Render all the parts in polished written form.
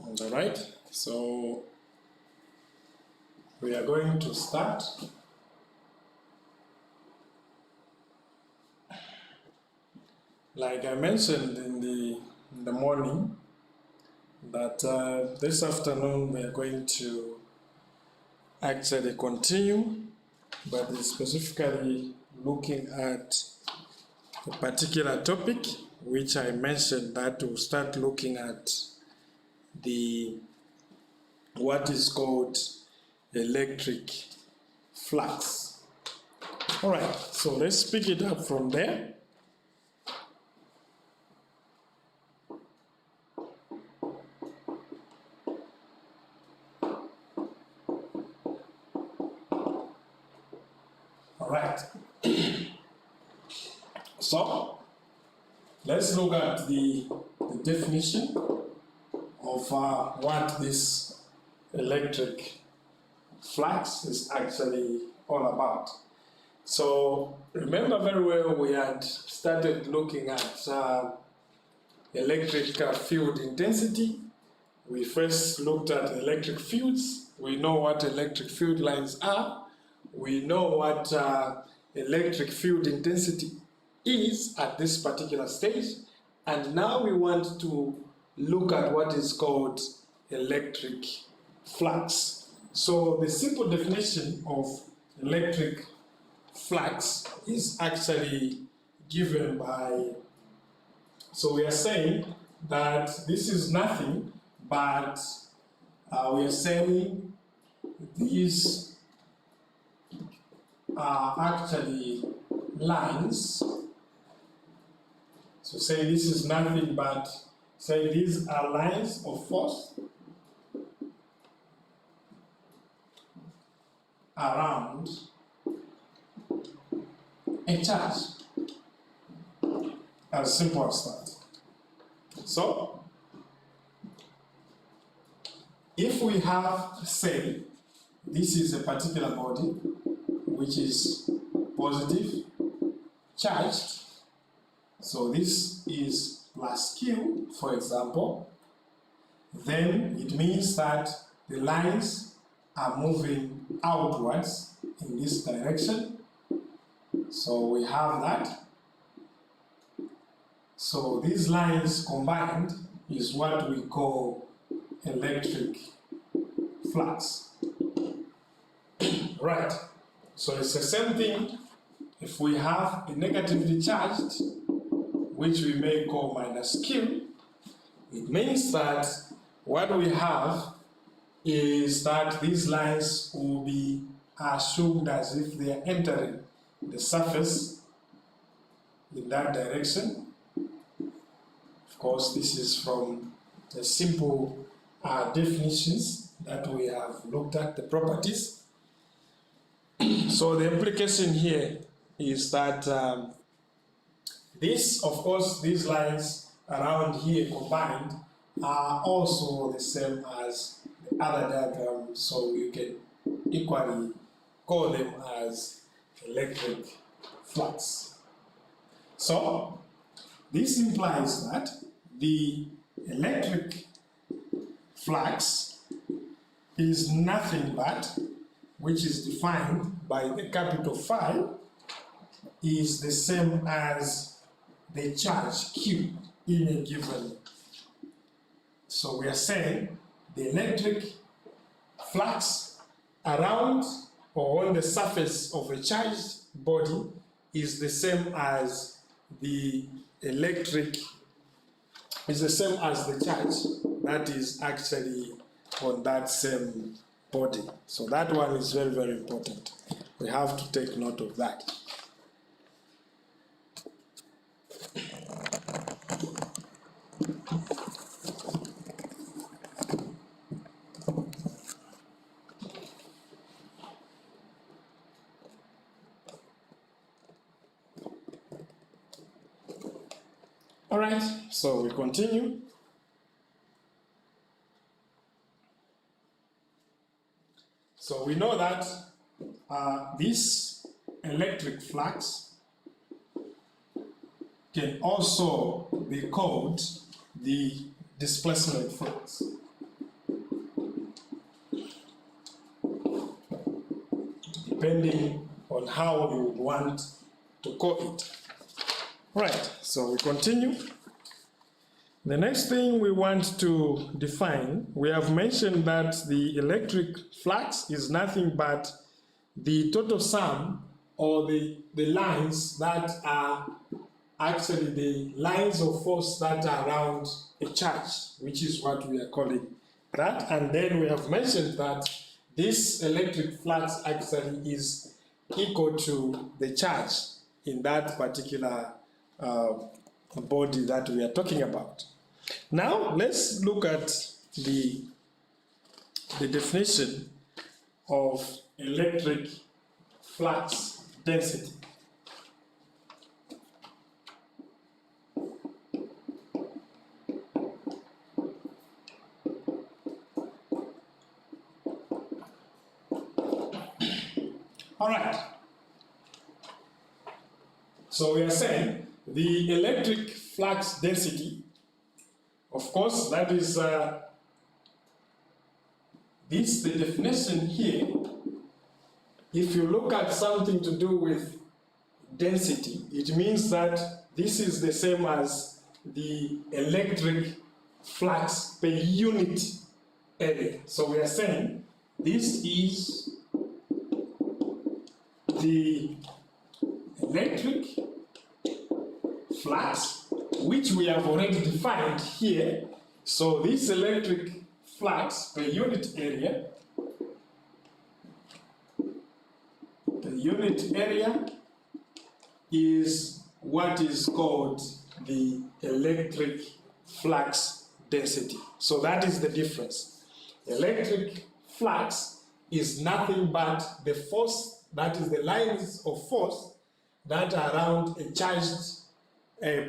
All right, so we are going to start. Like I mentioned in the morning, that this afternoon we are going to actually continue, but specifically looking at a particular topic which I mentioned, that we'll start looking at what is called electric flux. All right, so let's pick it up from there. All right, so let's look at the definition of what this electric flux is actually all about. So remember very well, we had started looking at electric field intensity. We first looked at electric fields. We know what electric field lines are. We know what electric field intensity is at this particular stage. And now we want to look at what is called electric flux. So the simple definition of electric flux is actually given by, so we are saying that this is nothing but we are saying these are actually lines. So say this is nothing but, say these are lines of force around a charge. As simple as that. So if we have, say, this is a particular body which is positive charged, so this is plus Q, for example, then it means that the lines are moving outwards in this direction. So we have that. So these lines combined is what we call electric flux. Right. So it's the same thing if we have a negatively charged, which we may call minus Q. It means that what we have is that these lines will be assumed as if they are entering the surface in that direction. Of course, this is from the simple definitions that we have looked at, the properties. So the implication here is that this, of course, these lines around here combined are also the same as the other diagram, so you can equally call them as electric flux. So this implies that the electric flux is nothing but, which is defined by the capital Phi, is the same as the charge Q in a given. So we are saying the electric flux around or on the surface of a charged body is the same as the electric, is the same as the charge that is actually on that same body. So that one is very, very important. We have to take note of that. All right, so we continue. So we know that this electric flux can also be called the displacement flux. depending on how you want to call it. Right, so we continue. The next thing we want to define, we have mentioned that the electric flux is nothing but the total sum, or the lines that are actually the lines of force that are around a charge, which is what we are calling that. And then we have mentioned that this electric flux actually is equal to the charge in that particular body that we are talking about. Now let's look at the definition of electric flux density. All right. So we are saying the electric flux density, of course, that is this the definition here. If you look at something to do with density, it means that this is the same as the electric flux per unit area. So we are saying this is the electric flux, which we have already defined here. So this electric flux per unit area, is what is called the electric flux density. So that is the difference. Electric flux is nothing but the force, that is the lines of force that are around a charged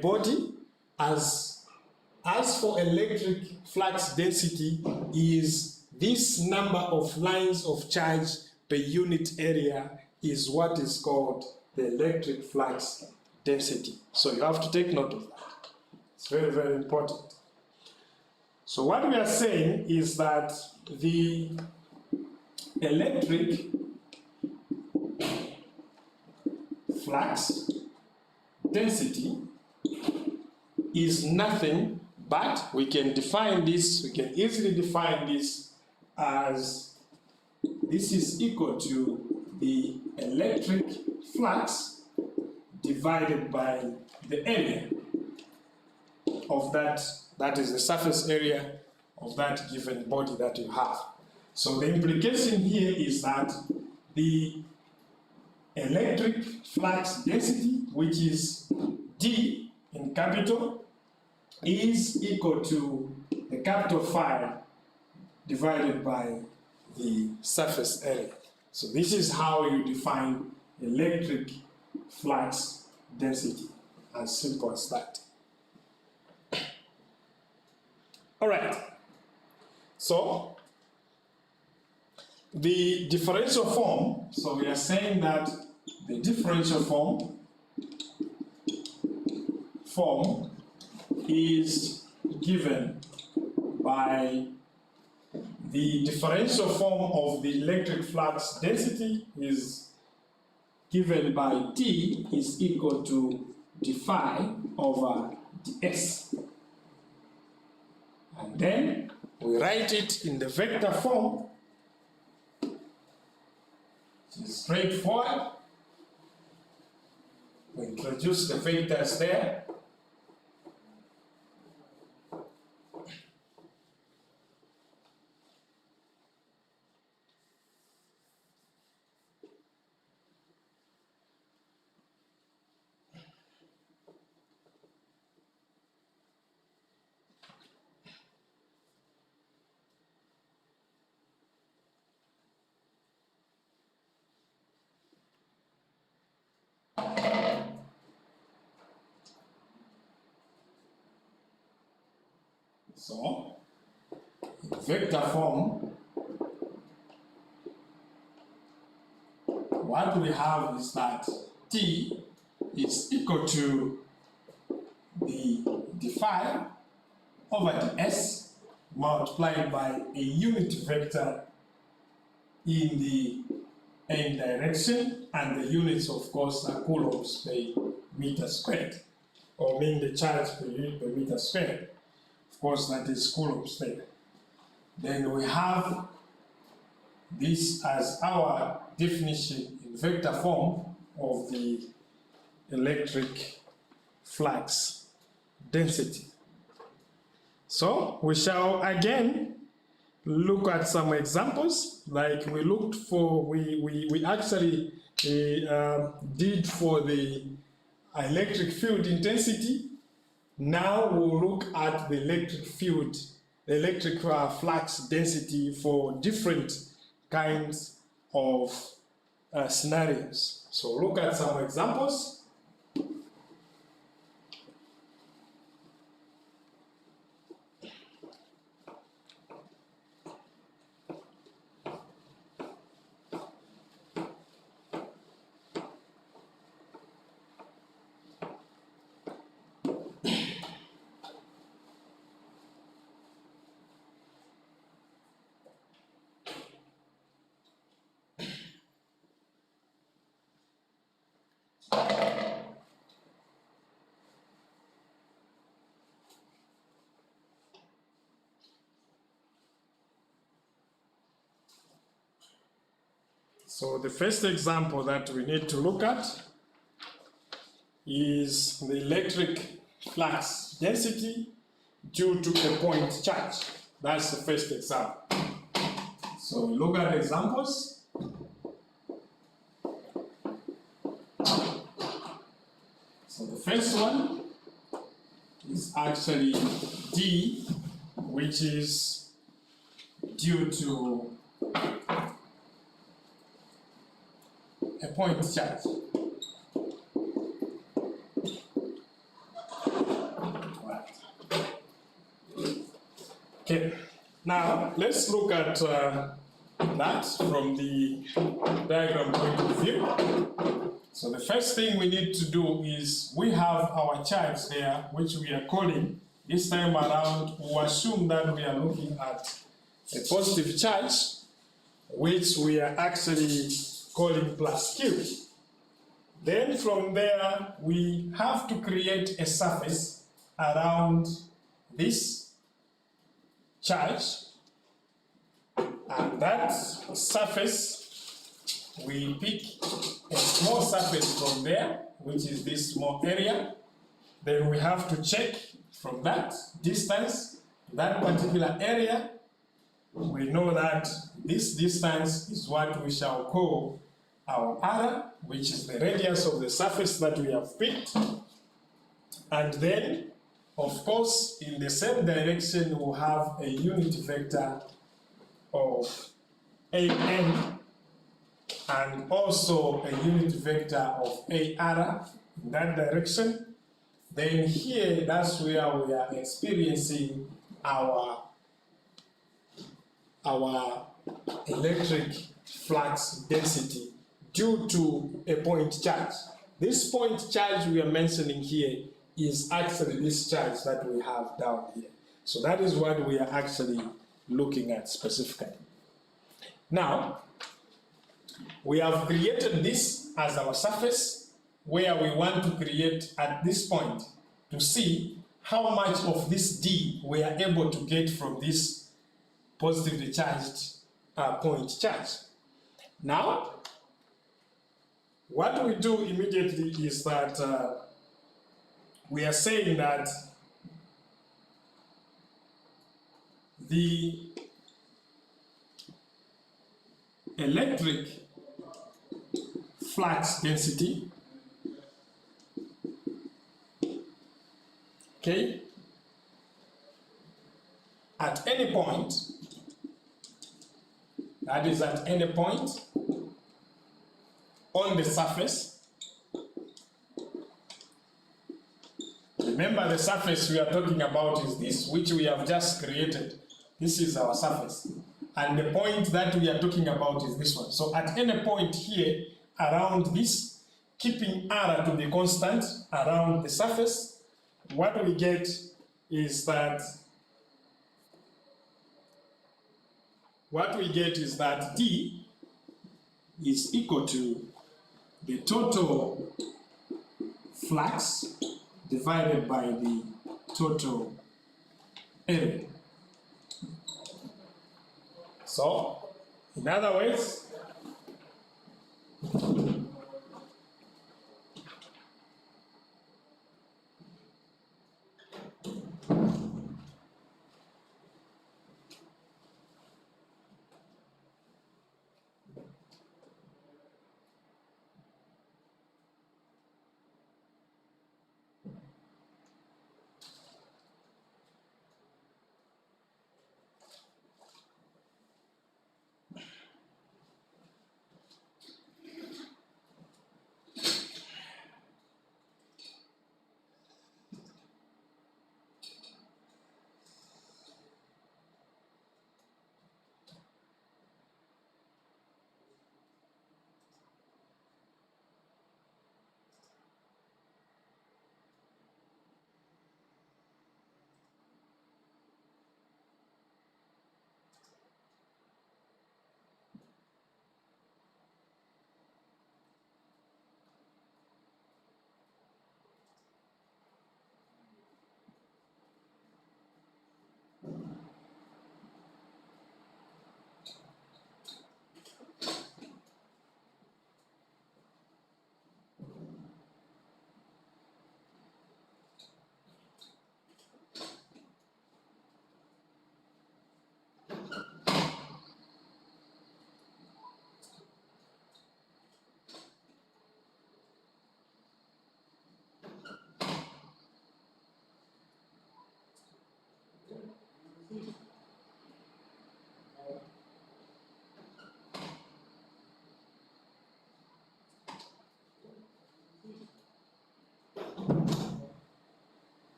body. As for electric flux density, is this number of lines of charge per unit area is what is called the electric flux density. So you have to take note of that. It's very, very important. So what we are saying is that the electric flux density is nothing but, we can define this, we can easily define this as, this is equal to the electric flux divided by the area of that is the surface area of that given body that you have. So the implication here is that the electric flux density, which is D in capital, is equal to the capital phi divided by the surface area. So this is how you define electric flux density, as simple as that. All right, so the differential form, so we are saying that the differential form is given by the differential form of the electric flux density is given by T is equal to d phi over ds. And then we write it in the vector form. It's straightforward. We introduce the vectors there. So, in vector form, what we have is that T is equal to the d phi over ds multiplied by a unit vector in the n direction, and the units, of course, are coulombs per meter squared, or mean the charge per unit per meter squared. Of course, that is coulombs there. Then we have this as our definition in vector form of the electric flux density. So we shall again look at some examples like we looked for, we actually did for the electric field intensity. Now we'll look at the electric field, the electric flux density for different kinds of scenarios. So look at some examples. So the first example that we need to look at is the electric flux density due to a point charge. That's the first example. So we look at examples. So the first one is actually D, which is due to a point charge. Right. Okay, now let's look at that from the diagram point of view. So the first thing we need to do is we have our charge there, which we are calling, this time around, we assume that we are looking at a positive charge, which we are actually calling plus Q. Then from there, we have to create a surface around this charge. And that surface, we pick a small surface from there, which is this small area. Then we have to check from that distance, that particular area. We know that this distance is what we shall call our r, which is the radius of the surface that we have picked. And then, of course, in the same direction, we'll have a unit vector of an, and also a unit vector of ar in that direction. Then here, that's where we are experiencing our electric flux density due to a point charge. This point charge we are mentioning here is actually this charge that we have down here. So that is what we are actually looking at specifically. Now, we have created this as our surface where we want to create at this point to see how much of this D we are able to get from this positively charged point charge. Now, what we do immediately is that we are saying that the electric flux density, okay, at any point, that is at any point on the surface. Remember, the surface we are talking about is this, which we have just created. This is our surface. And the point that we are talking about is this one. So at any point here around this, keeping r to be constant around the surface, what we get is that D is equal to the total flux divided by the total area. So, in other words,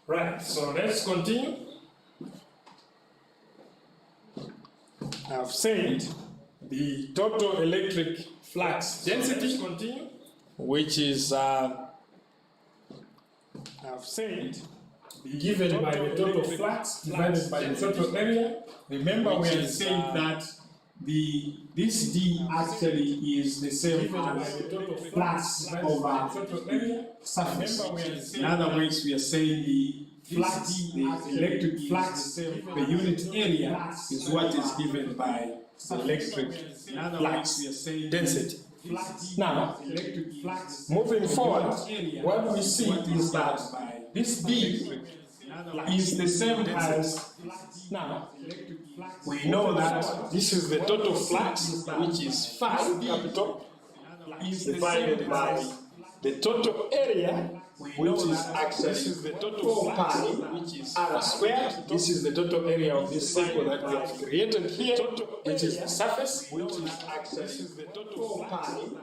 right, so let's continue. I've said the total electric flux density, continue, which is, I've said, given by the total flux divided by the total area. Remember, we had said that this D actually is the same as the total flux over total area surface. In other words, we are saying the flux, the electric flux, the unit area is what is given by the electric flux density. Now, moving forward, what we see is that this D is the same as, now, we know that this is the total flux, which is phi capital, is divided by the total area, which is actually 4 pi, which is r squared. This is the total area of this circle that we have created here, which is the surface, which is actually 4 pi,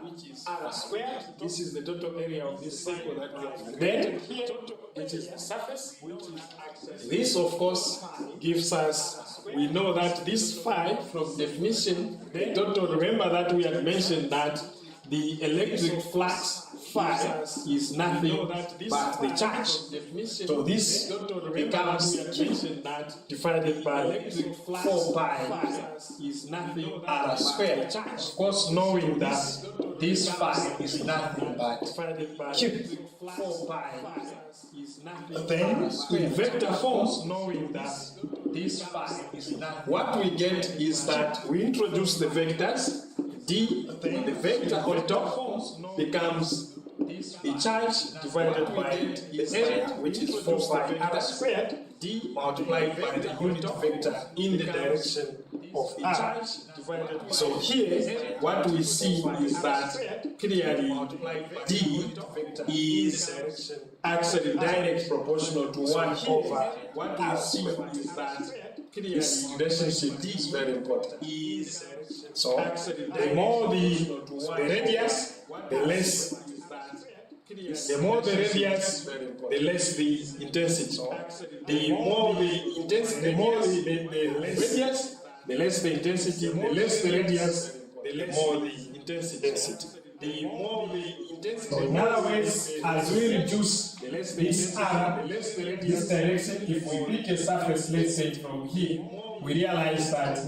which is r squared. This is the total area of this circle that we have created here, which is the surface, which is actually. This, of course, gives us, we know that this phi from definition, the total, remember that we had mentioned that the electric flux phi is nothing but the charge. So this becomes divided by 4 pi is nothing r squared. Of course, knowing that this phi is nothing but q. 4 pi is nothing. Then in vector form, knowing that this phi is nothing, what we get is that we introduce the vectors. D, the vector on top becomes the charge divided by the area, which is 4 pi r squared, D multiplied by the unit vector in the direction of r. So here, what we see is that clearly D is actually direct proportional to 1 over. What we see is that this relationship D is very important. So the more the radius, the less. The more the radius, the less the intensity. The more the intensity, the more the radius, the less the intensity. The less the radius, the more the intensity. the more the intensity. So in other words, as we reduce this R, this direction, if we pick a surface, let's say from here, we realize that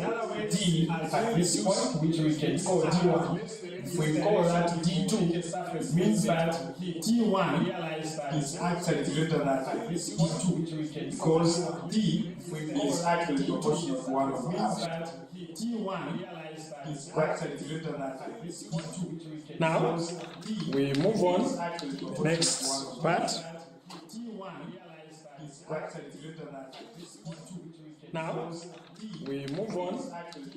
D at this point, which we can call D1, if we call that D2, means that T1 is actually greater than D2, because D is actually proportional to 1 over R. T1 is actually greater than D2. Now, we move on. Next part. Now, we move on.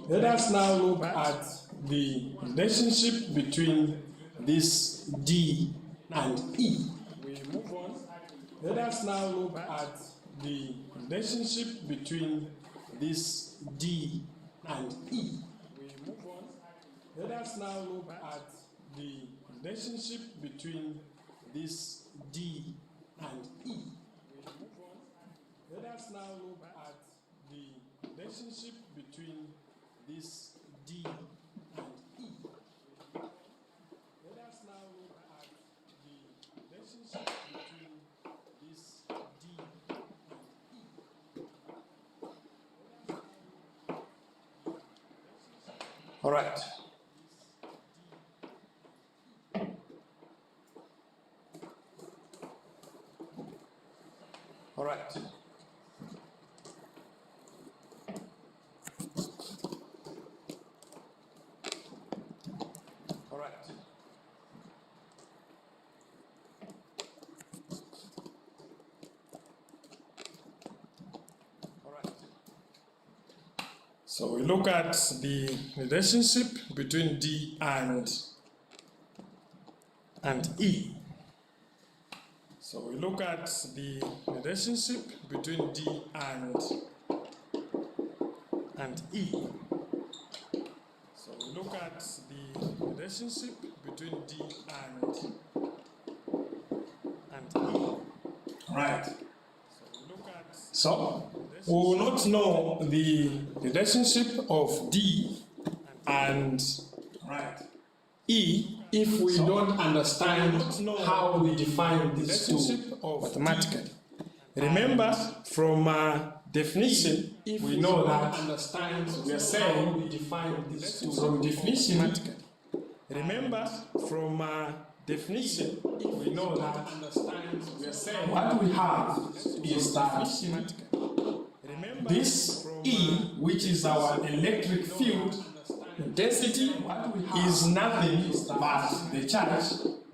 Let us now look at the relationship between this D and E. We move on. Let us now look at the relationship between this D and E. We move on. Let us now look at the relationship between this D and E. We move on. Let us now look at the relationship between this D and E. Let us now look at the relationship between this D and E. All right. All right. All right. All right. So we look at the relationship between D and E. So we look at the relationship between D and E. So we look at the relationship between D and E. Right. So we will not know the relationship of D and E if we don't understand how we define these two mathematically. Remember, from definition, if we know that we are saying we define these two from definition. Remember, from definition, if we know that we are saying what we have is that this E, which is our electric field density, is nothing but the charge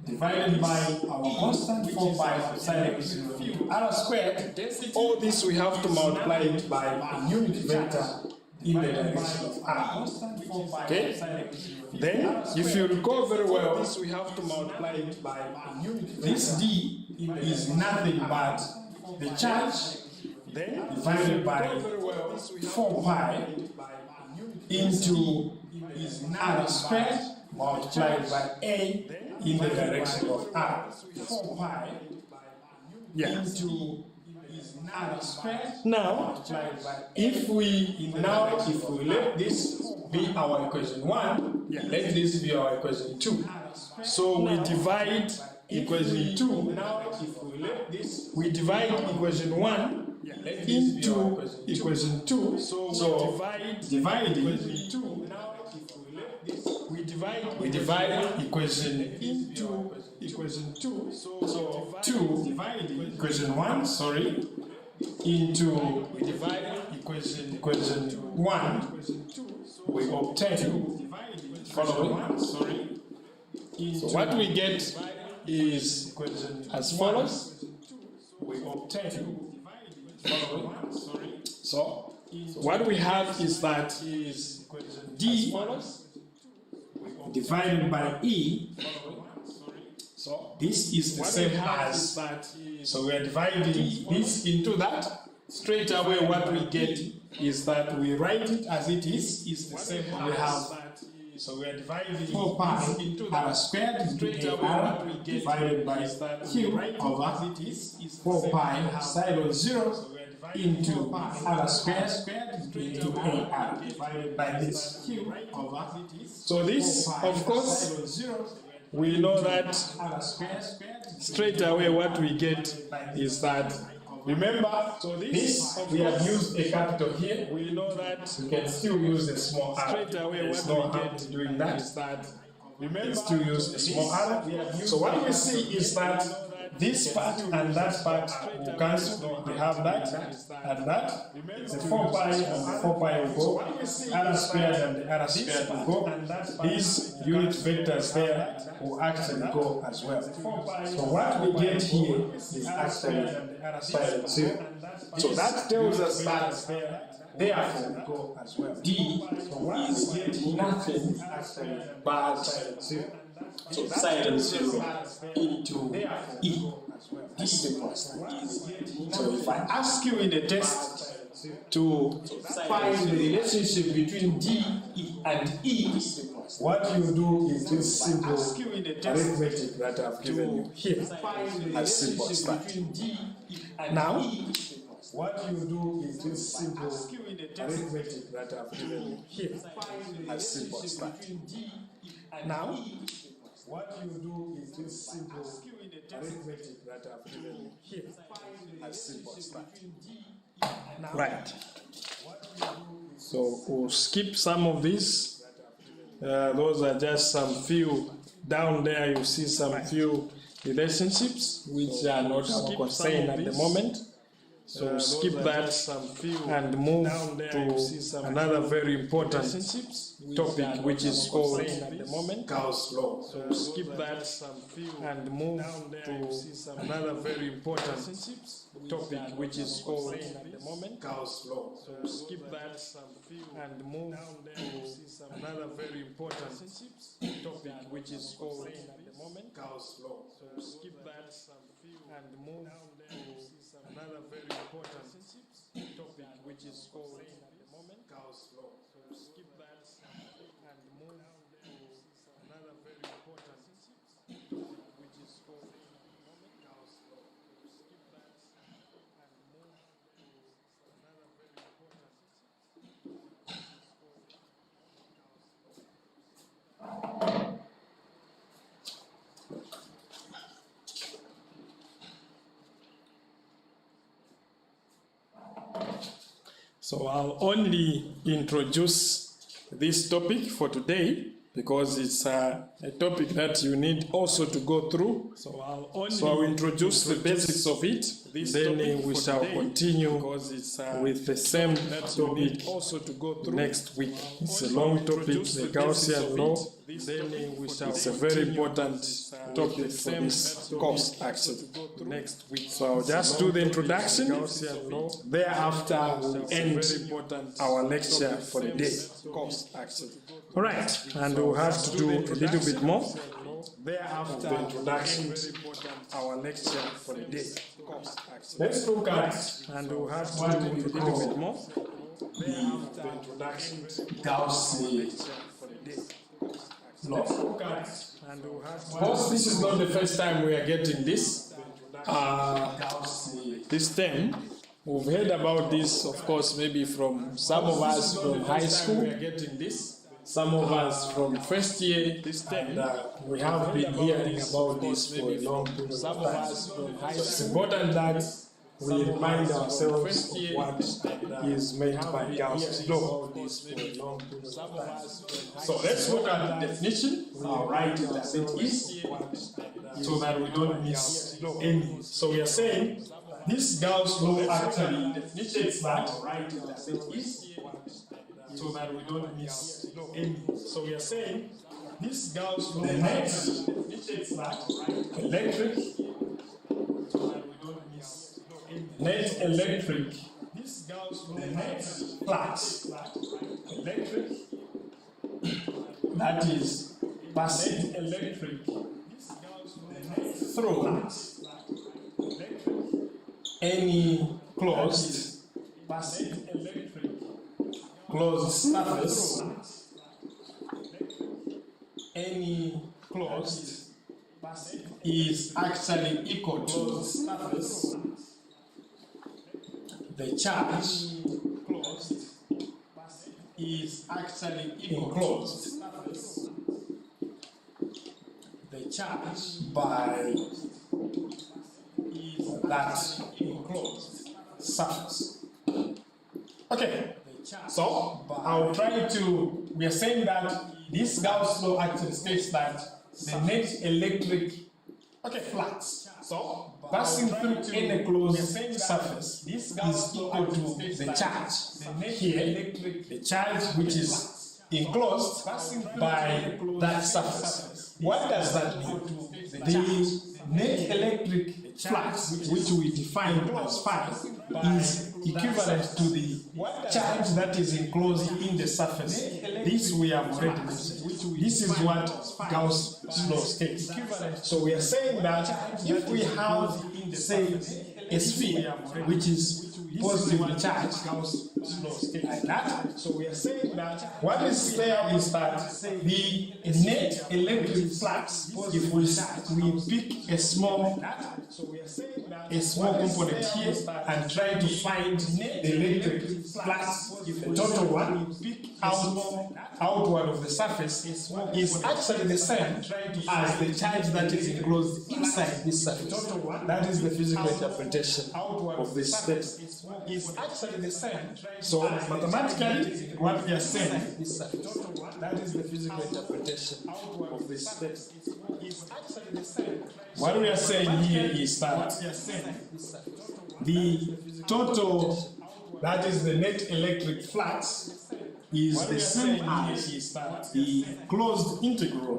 divided by our constant 4 pi epsilon 0 R squared. All this we have to multiply it by a unit vector in the direction of R. Okay? Then, if you recall very well, this we have to multiply it by a unit. This D is nothing but the charge divided by 4 pi into R squared multiplied by A in the direction of R. 4 pi into R squared. Now, if we let this be our equation 1, let this be our equation 2. So we divide equation 2. We divide equation 1 into equation 2. So divide equation 2. We divide equation into equation 2. So 2 divided equation 1, sorry, into we divide equation 1. We obtain following. Sorry. So what we get is as follows. We obtain following. Sorry. So what we have is that D divided by E. So this is the same as that. So we are dividing this into that. Straight away, what we get is that we write it as it is the same as we have. So we are dividing 4 pi R squared into AR divided by Q over 4 pi epsilon 0 into R squared into AR divided by this Q over. So this, of course, we know that straight away what we get is that, remember, so this we have used a capital here. We know that we can still use a small r. Straight away what we get doing that is that, remember, still use a small r. So what we see is that this part and that part will cancel. We have that and that. The 4 pi and the 4 pi will go. R squared and the R squared will go. These unit vectors there will actually go as well. So what we get here is actually pi 0. So that tells us that therefore we go as well. D is nothing but 0. So silent 0 into E. This is important. So if I ask you in the test to find the relationship between D and E, what you do is just simple arithmetic that I've given you here. As simple as that. Now, what you do is just simple arithmetic that I've given you here. As simple as that. Now, what you do is just simple arithmetic that I've given you here. As simple as that. Right. So we'll skip some of these. Those are just some few. Down there you see some few relationships which are not our concern at the moment. So skip that and move to another very important topic, which is called Gauss law. So skip that and move to another very important topic, which is called Gauss law. So skip that and move to another very important topic, which is called Gauss law. So skip that and move to another very important topic, which is called Gauss law. So skip that and move to another very important topic, which is called Gauss law. So skip that and move to another very important topic, which is called Gauss law. So I'll only introduce this topic for today because it's a topic that you need also to go through. So I'll introduce the basics of it. Then we shall continue with the same topic also to go through next week. It's a long topic, the Gaussian law. It's a very important topic for this course actually. Next week. So I'll just do the introduction. Thereafter we'll end our lecture for the day. Course actually. All right, and we'll have to do a little bit more. Thereafter the introduction, our lecture for the day. Let's look at, and we'll have to do a little bit more. The introduction, Gaussian law. Because this is not the first time we are getting this. This term, we've heard about this, of course, maybe from some of us from high school. We are getting this. Some of us from first year, and we have been hearing about this for a long period of time. So it's important that we remind ourselves of what is meant by Gauss's law. So let's look at the definition. I'll write it as it is so that we don't miss any. So we are saying this Gauss law actually defines that. I'll write it as it is so that we don't miss any. So we are saying this Gauss law defines that electric, net electric, this Gauss law flux electric, that is passive electric through any closed passive electric closed surface, any closed is actually equal to surface. The charge closed is actually equal to the charge by that enclosed surface. Okay, so I'll try to, we are saying that this Gauss law actually states that the net electric flux, so passing through any closed surface is equal to the charge here, the charge which is enclosed by that surface. What does that mean? The net electric flux, which we define as phi, is equivalent to the charge that is enclosed in the surface. This we have already mentioned. This is what Gauss' law states. So we are saying that if we have, say, a sphere which is positively charged, Gauss' law states like that. So we are saying that what is there is that the net electric flux, if we pick a small component here and try to find the electric flux, the total one outward of the surface is actually the same as the charge that is enclosed inside this surface. That is the physical interpretation of this statement. Is actually the same. So mathematically, what we are saying, that is the physical interpretation of this statement. Is actually the same. What we are saying here is that the total, that is the net electric flux, is the same as the closed integral,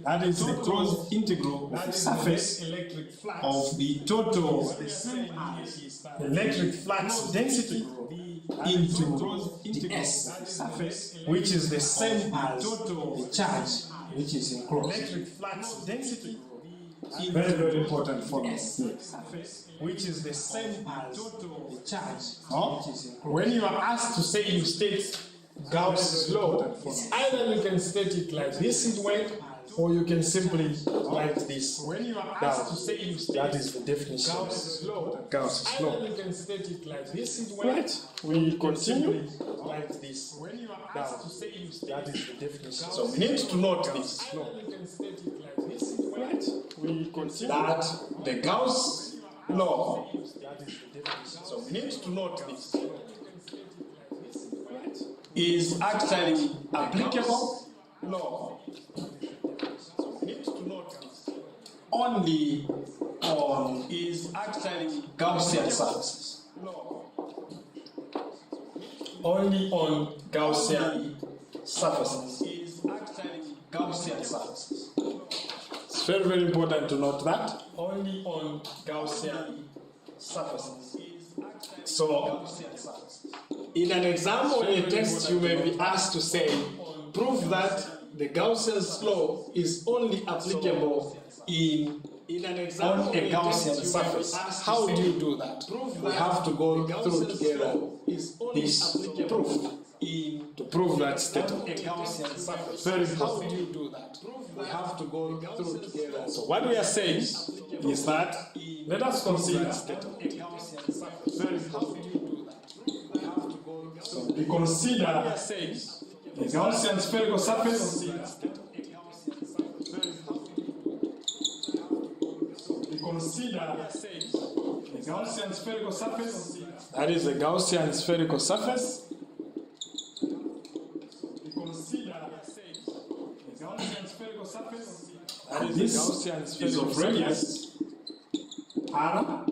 that is the closed integral of the surface of the total electric flux density into the S surface, which is the same as the charge which is enclosed. Electric flux density, very, very important for us, which is the same as the charge which is enclosed. When you are asked to say you state Gauss' law, either you can state it like this way, or you can simply write this. When you are asked to say you state that is the definition of Gauss' law. Either you can state it like this way. Right. We continue like this. When you are asked to say you state that is the definition. So we need to note this. Either you can state it like this right. We continue that the Gauss law that is the definition. So we need to note this. Is actually applicable only on is actually Gaussian surfaces. Only on Gaussian surfaces. Is actually Gaussian surfaces. It's very, very important to note that. Only on Gaussian surfaces. So, in an example in a test, you may be asked to say, prove that the Gaussian law is only applicable in an example on a Gaussian surface. How do you do that? We have to go through together this proof to prove that statement. Very important. How do you do that? We have to go through together. So what we are saying is that let us consider very important. So we consider the Gaussian spherical surface. We consider the Gaussian spherical surface. That is the Gaussian spherical surface. We consider the Gaussian spherical surface. And this is of radius r,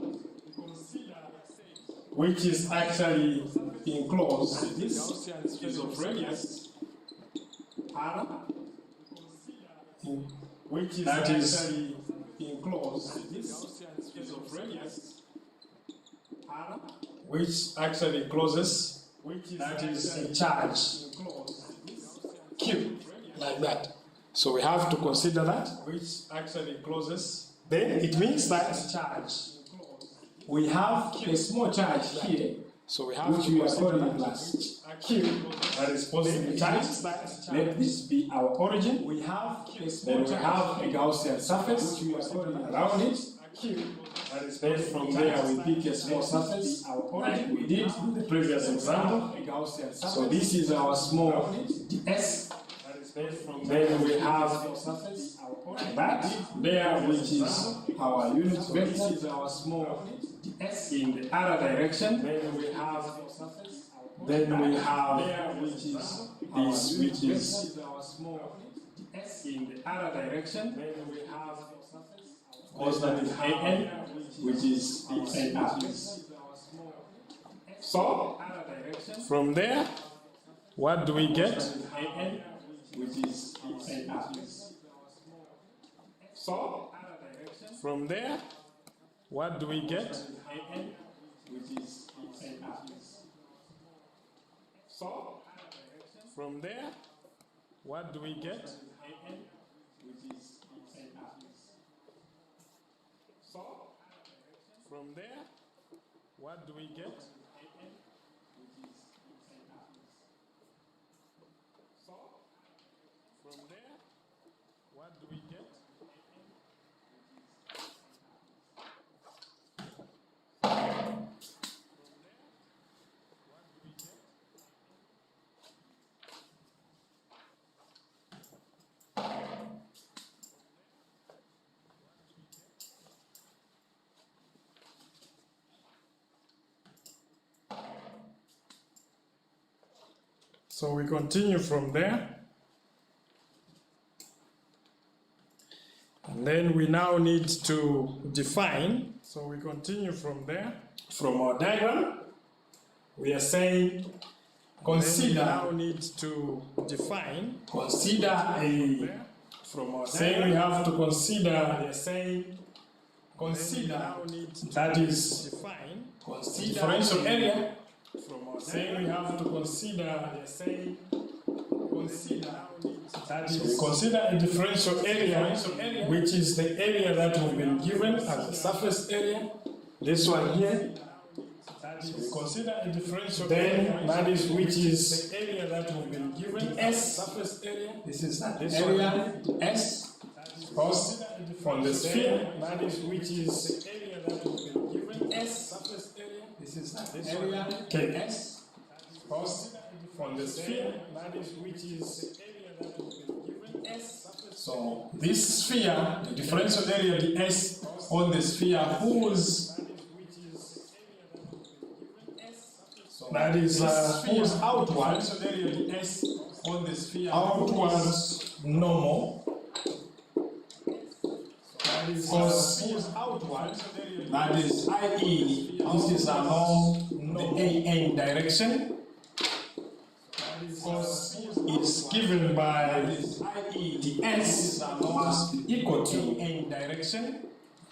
which is actually enclosed. This is of radius r, which is actually enclosed. This is of radius r, which actually closes. That is a charge Q, like that. So we have to consider that, which actually closes. Then it means that charge. We have a small charge here. So we have which we are calling plus Q, that is positive charge. Let this be our origin. We have then we have a Gaussian surface which we are calling around it. That is then from there we pick a small surface like we did in the previous example. So this is our small ds. Then we have that there, which is our unit vector, our small ds in the other direction. Then we have there, which is this, which is our small ds in the other direction. Then we have constant is an, which is ar. So from there, what do we get? Which is ar. So from there, what do we get? Which is ar. So from there, what do we get? Which is ar. So from there, what do we get? So from there, what do we get? So we continue from there. And then we now need to define. So we continue from there. From our diagram, we are saying consider. We now need to define. Consider a. From our saying we have to consider. We are saying consider. That is define. Consider differential area. Saying we have to consider, they're saying consider, that is consider a differential area, which is the area that we've been given as a surface area. This one here. So we consider a differential area, that is which is the area that we've been given S surface area. This is that area S. Cos from the sphere, that is which is the area that we've been given S surface area. This is that area Ks. Cos from the sphere, that is which is the area that we've been given S. So this sphere, the differential area the S on the sphere whose that is whose outward area the S on the sphere outwards normal. Because outward, that is i.e. this is along the AN direction. Because it's given by i.e. the S must be equal to N direction.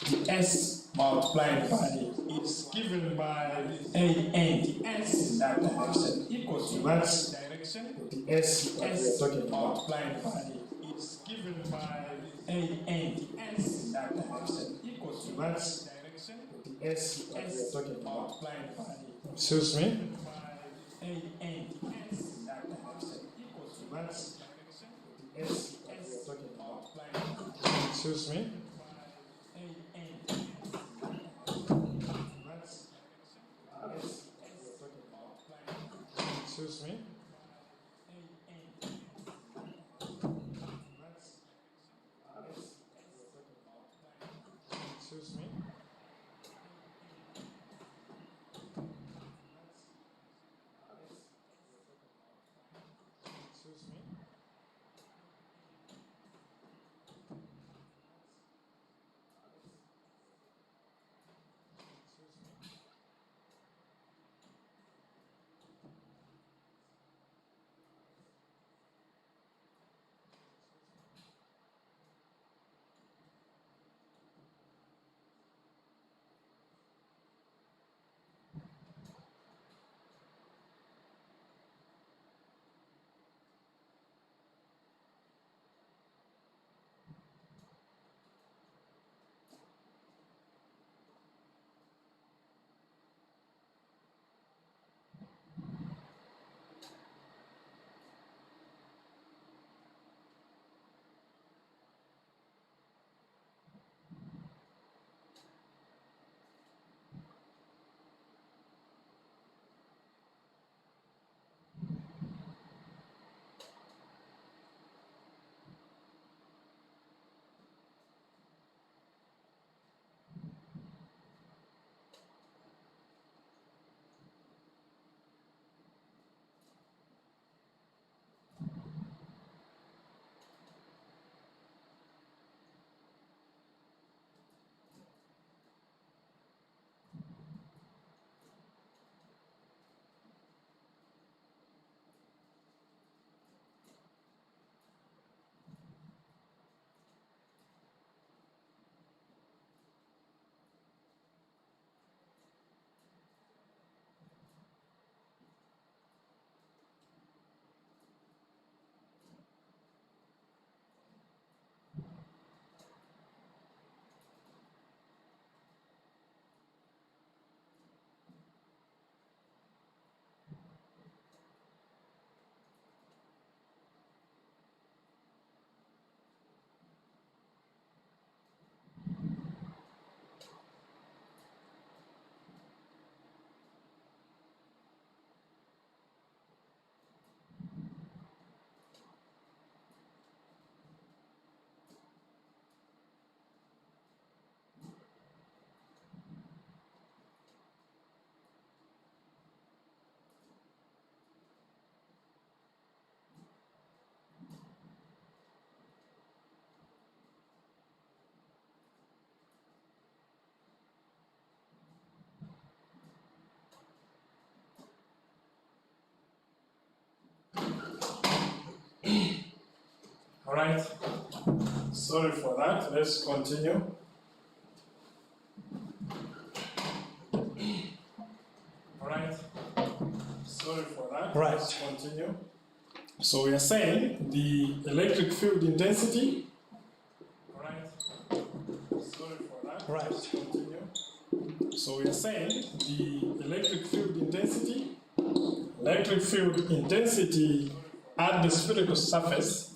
The S multiplied by is given by AN. The S in that direction equal to that direction. The S that we are talking about multiplied by is given by AN. The S in that direction equal to that direction. The S that we are talking about multiplied by. Excuse me. AN. That direction, the S that we are talking about. Excuse me. Excuse me. Excuse me. Alright, sorry for that, let's continue. Alright, sorry for that, Right. let's continue. So we are saying the electric field intensity. Alright, sorry for that, Right. let's continue. So we are saying the electric field intensity. Electric field intensity at the spherical surface.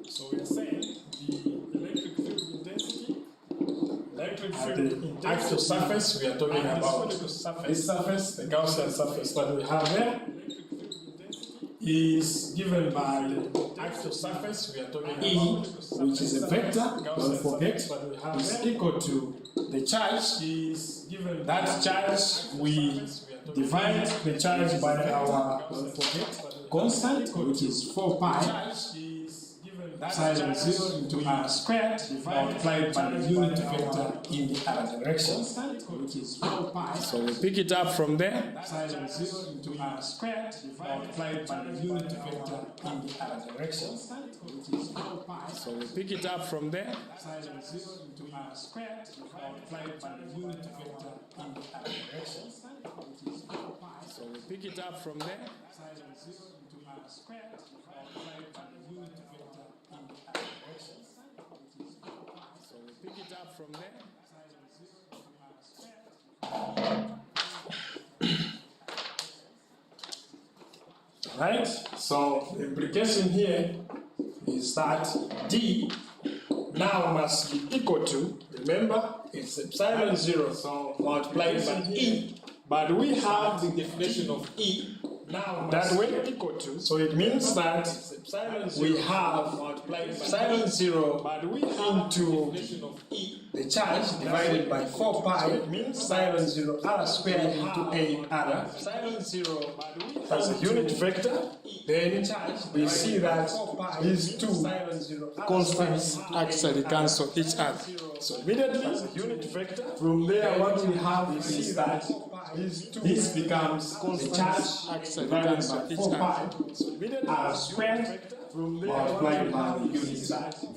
So we are saying the electric field intensity. Electric field intensity. Actual surface, we are talking about this surface, the Gaussian surface that we have there, is given by the actual surface, we are talking about E, which is a vector, don't forget, is equal to the charge is given. That charge, we divide the charge by our, don't forget, constant, which is 4 pi sine 0 into r squared multiplied by the unit vector in the other direction, which is 4 pi. So we pick it up from there, sine 0 into r squared multiplied by the unit vector in the other direction, which is 4 pi. So we pick it up from there, sine 0 into r squared multiplied by the unit vector in the other direction, which is 4 pi. So we pick it up from there, sine 0 into r squared multiplied by the unit vector. So we pick it up from there. Right? So the implication here is that D now must be equal to, remember, it's epsilon 0, so multiplied by E. But we have the definition of E now that way equal to, so it means that we have epsilon 0 into the charge divided by 4 pi, it means epsilon 0 r squared into a r, epsilon 0 as a unit vector. Then we see that these two constants actually cancel each other. So immediately, as a unit vector, from there what we have is that this becomes the charge divided by 4 pi r squared multiplied by the unit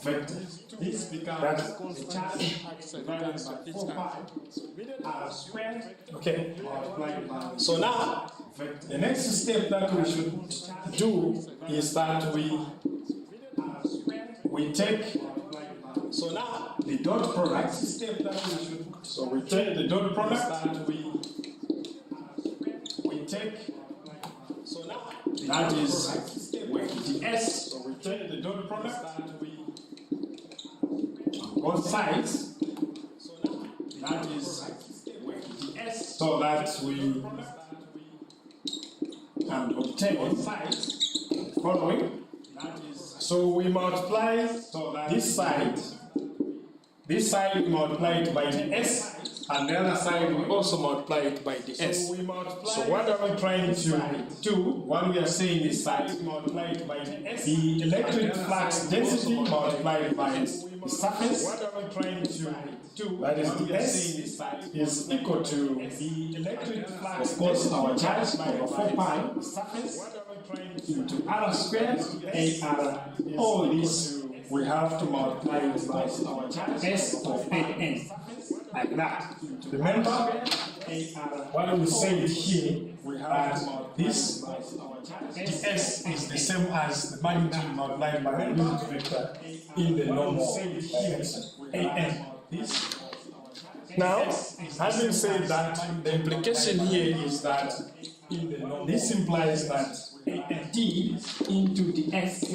vector. This becomes the charge divided by 4 pi r squared. Okay. So now the next step that we should do is that we take, so now the dot product step that we should, so we take the dot product that we take, so now that is with the s, so we take the dot product that we on both sides, so now that is with the s, so that we and obtain both sides following. So we multiply this side we multiply it by the s, and the other side we also multiply it by the s. So what are we trying to do? What we are saying this side we multiply it by the s, the electric flux density multiplied by the surface. What are we trying to do? That is the s is equal to the electric flux, of course, our charge over 4 pi surface into r squared ar. All this we have to multiply it by our s of an, like that. Remember, what we said here, we have this, the s is the same as the magnitude multiplied by the unit vector in the normal direction, an. Now, having said that, the implication here is that this implies that d into the s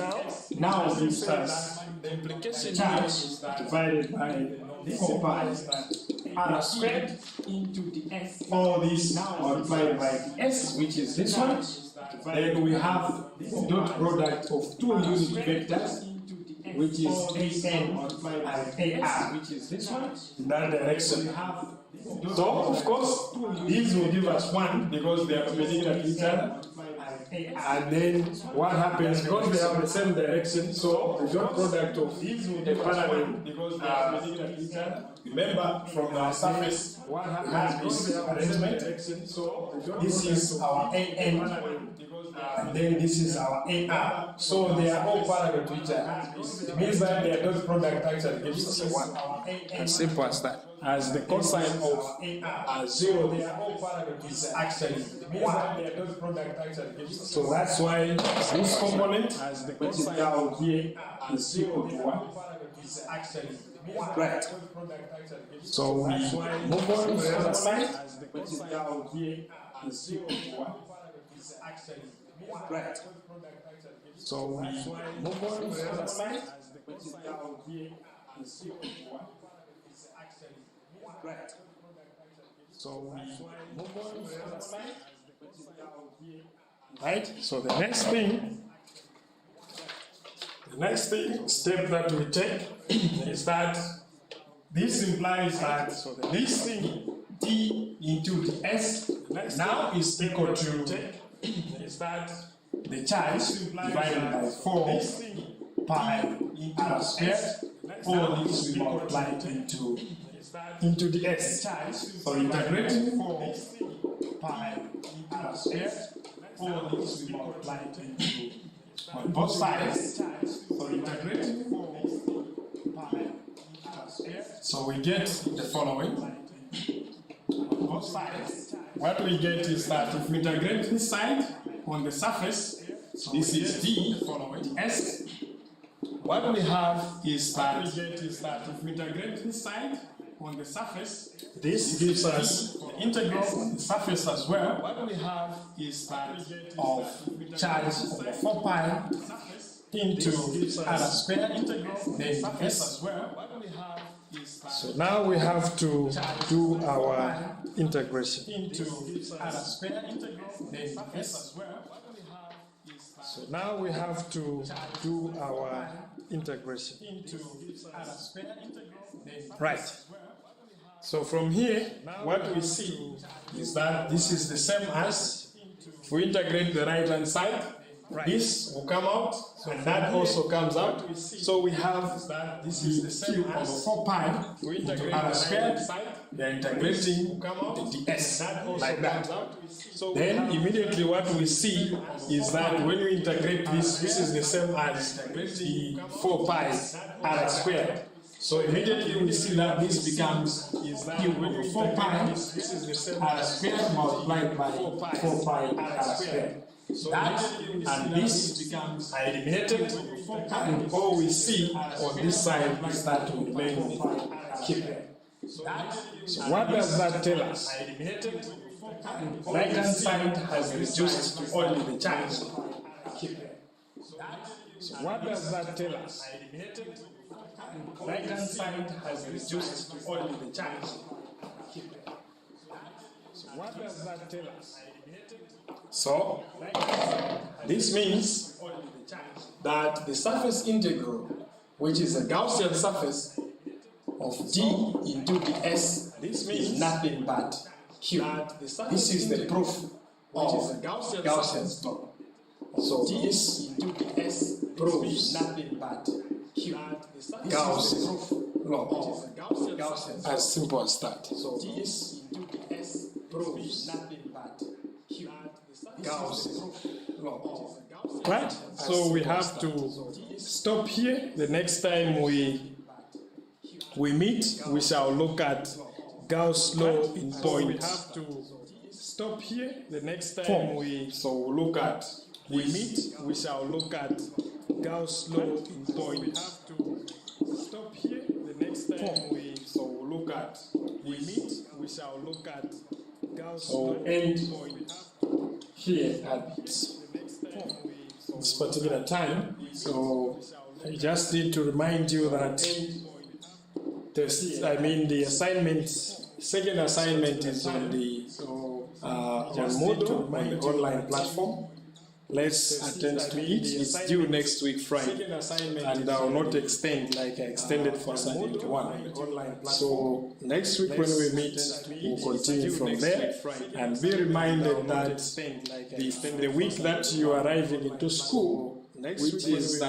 now gives us the implication charge divided by 4 pi r squared into the s. All this multiplied by the s, which is this one. Then we have the dot product of two unit vectors, which is an and ar, which is this one, in that direction. So, of course, these will give us 1 because they are perpendicular to each other. And then what happens, because they have the same direction, so the dot product of these will be parallel because they are perpendicular to each other. Remember, from our surface, what happens is this arrangement. So this is our an, and then this is our AR. So they are all parallel to each other. It means that their dot product actually gives us a 1. As simple as that. As the cosine of 0 they are all parallel is actually 1. So that's why this component has the cosine down here is equal to 1. Right. So we move on to the other side. Which is down here is equal to 1. Right. So we move on to the other side. Which is down here is equal to 1. Right. So we move on to the other side. Which is down here. Right. So the next step that we take is that this implies that this thing t into the s now is equal to is that the charge divided by 4 pi r squared, all this we multiply into the s. So integrating 4 pi r squared, all this we multiply into on both sides. So integrating 4 pi r squared. So we get the following. On both sides, what we get is that if we integrate this side on the surface, so this is d, following s. What we have is that if we integrate this side on the surface, this gives us the integral on the surface as well. What we have is that of charge over 4 pi into r squared integral, then s as well. So now we have to do our integration into r squared integral, then s as well. So now we have to do our integration into r squared integral, then right. So from here, what we see is that this is the same as if we integrate the right hand side, this will come out, and that also comes out. So we have that this is the same over 4 pi into r squared. We are integrating the ds like that. Then immediately what we see is that when we integrate this is the same as the 4 pi r squared. So immediately we see that this becomes q over 4 pi r squared multiplied by 4 pi r squared. That and this becomes eliminated, and all we see on this side is that we remain with q. So what does that tell us? Right hand side has reduced to only the charge. So what does that tell us? Right hand side has reduced to only the charge. So what does that tell us? So this means that the surface integral, which is a Gaussian surface of d into the s, this means nothing but q. This is the proof of Gaussian law. So this into the s proves nothing but q. Gaussian law. As simple as that. So this into the s proves nothing but q. Gaussian law. Right? So we have to stop here. The next time we meet, we shall look at Gauss law in point. We have to stop here. The next time we look at we shall look at Gauss law in point. We have to stop here. The next time we look at we shall look at Gauss law in point. Here at this particular time. So I just need to remind you that the assignment, second assignment is on the Moodle, on the online platform. Let's attend to it. It's due next week Friday, and I will not extend like I extended for assignment 1. So next week when we meet, we'll continue from there. And be reminded that the week that you are arriving into school, which is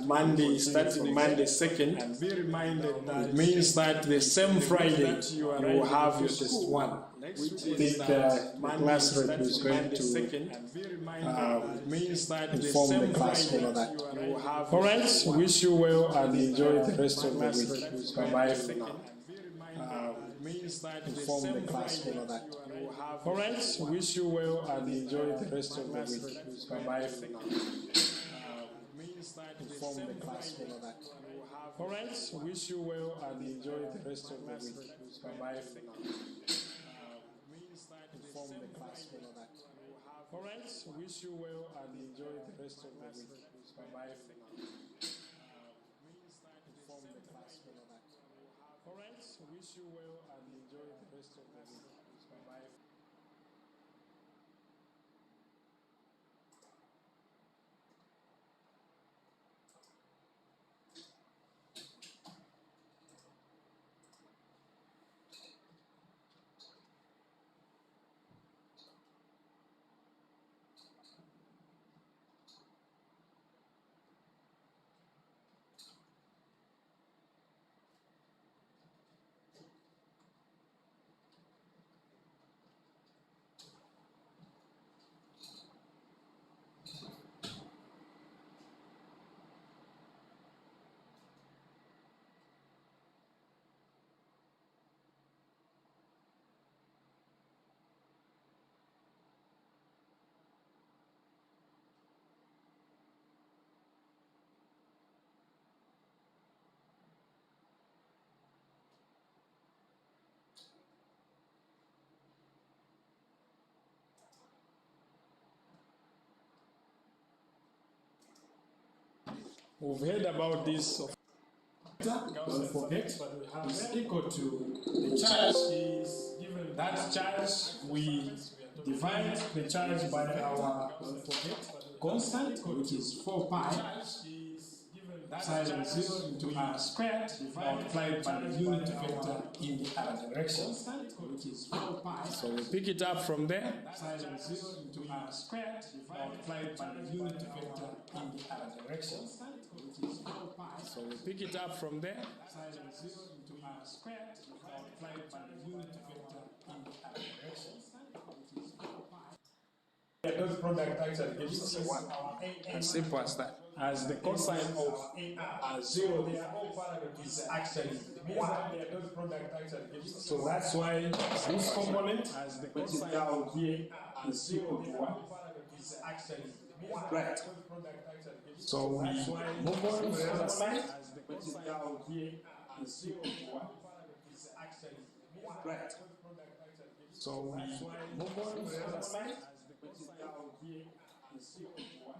Monday, starting Monday 2nd, and be reminded that it means that the same Friday you will have your test 1. which is that the class rep is going to inform the class follow that. Alright, wish you well and enjoy the rest of the week. Bye bye for now. Inform the class follow that. Alright, wish you well and enjoy the rest of the week. Bye bye for now. Inform the class follow that. Alright, wish you well and enjoy the rest of the week. Bye bye for now. Inform the class follow that. Alright, wish you well and enjoy the rest of the week. Bye bye for now. Inform the class follow that. Alright, wish you well and enjoy the rest of the week. Bye bye. We've heard about this. Don't forget, is equal to the charge is given. That charge, we divide the charge by our constant, which is 4 pi sine 0 into r squared multiplied by the unit vector in the other direction, which is 4 pi. So we pick it up from there. Sine 0 into r squared multiplied by the unit vector in the other direction, which is 4 pi. So we pick it up from there. Sine 0 into r squared multiplied by the unit vector in the other direction, which is 4 pi. Those product actually gives us a 1. As simple as that. As the cosine of 0 is actually 1. So that's why this component, as the cosine down here, is equal to 1. Right. So we move on to the other side. As the cosine down here is equal to 1. Right. So we move on to the other side. Down here is equal to 1.